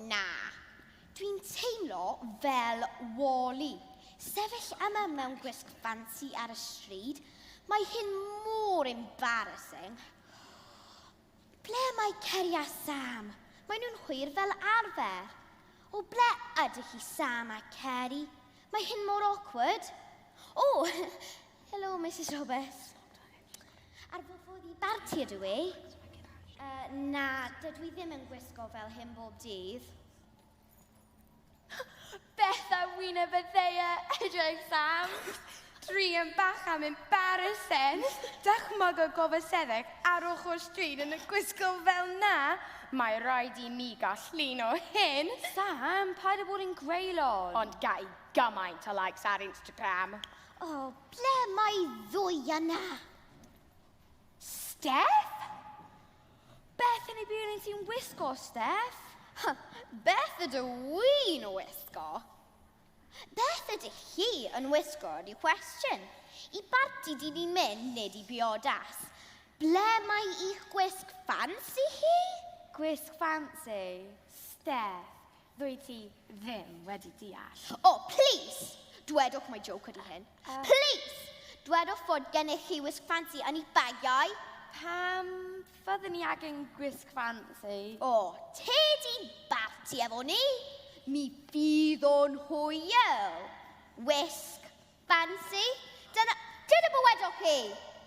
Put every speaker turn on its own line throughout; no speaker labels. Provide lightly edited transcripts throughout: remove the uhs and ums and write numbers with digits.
na. Dwi'n teimlo fel Wally. Sefyll yma mewn gwisg fancy ar y stryd. Mae hyn mor embarrassing. Ble mae Ceri a Sam? Mae nhw'n hwyr fel arfer. O ble ydych chi Sam a Ceri? Mae hyn mor awkward. Oh, hello Mrs Roberts. Ar fod i barti ydw i? Na, dydw i ddim yn gwisgo fel hyn bob dydd.
Beth a wyneb y ddeia, edrych Sam. Dri yn bach am embarrassing. Dychmyg o gofaseddeg ar ochr stryd yn y gwisgo fel na. Mae rhaid I mi gall llun o hyn.
Sam, paid â bod yn greulon.
Ond gai gymaint o likes ar Instagram.
O, ble mae ddwy yna?
Steph? Beth yn ei byw yn ti'n wisgo, Steph?
Beth ydw i'n wisgo? Beth ydych chi yn wisgo ydyw cwestiwn. I barti di ni'n mynd nid I biodas. Ble mae i'ch gwisg fancy hi?
Gwisg fancy? Steph, ddwy ti ddim wedi deall.
Oh, please! Dwedwch mae joke ydy hyn. Please! Dwedwch fod gennych chi wisg fancy yn I bagiau.
Pam fyddwn ni angen gwisg fancy?
O, te di barti efo ni. Mi fydd o'n hwyl. Wisg fancy. Dyna bywedwch chi.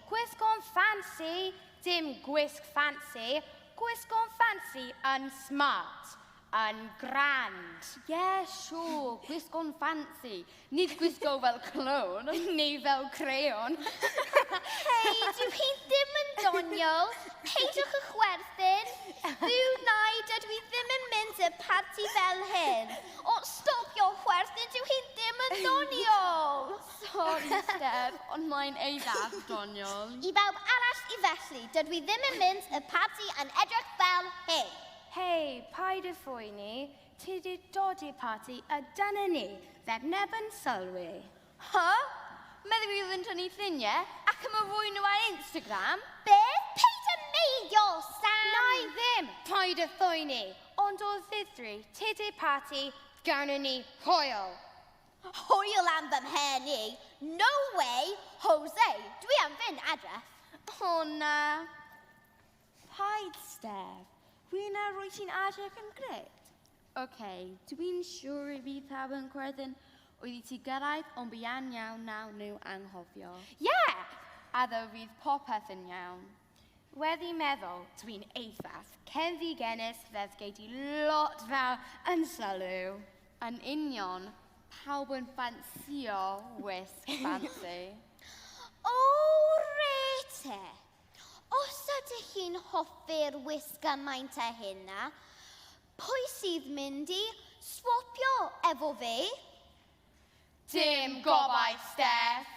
Gwisg o'n fancy, dim gwisg fancy. Gwisg o'n fancy yn smart, yn grand.
Yeah, sure, gwisg o'n fancy. Nid gwisgo fel clown.
Neu fel crayon.
Hei, dyw hi ddim yn doniol. Peidwch y chwerthin. Ddyw nai, dydw I ddim yn mynd y parti fel hyn. O, stopio chwerthin, dyw hi ddim yn doniol.
Sorry, Steph, ond mae'n eithaf doniol.
I bawb arall I felly, dydw I ddim yn mynd y parti yn edrych fel hyn.
Hei, paid y ffwyni. Ti di dod i'r parti a dyna ni, ddeb neb yn sylwi.
Meddwl I fydd yn tynnu lluniau ac yma fwy nhw ar Instagram?
Beth? Peid â meidio, Sam!
Na I ddim, paid y ffwyni. Ond o ddidri, ti di'r parti, gawna ni hwyl.
Hwyl am fy mhen I. No way, Jose. Dwi am fynd adref.
O na. Paid, Steph. Wy'n rwy ti'n adref yn gret. Dwi'n siŵr I fi pawb yn gwerdyn oedd I ti gyrraedd ond bian iawn naw nhw anghofio.
A ddo fydd popeth yn iawn. Wedi meddwl, dwi'n eithaf, cerddi genus fedd gei di lot fawr yn sylw.
Yn union, pawb yn ffansio wisg fancy.
O, rete. Os ydych chi'n hoffi'r wisg ymaint a hynna, pwy sydd mynd I swopio efo fi?
Dim gobaith, Steph.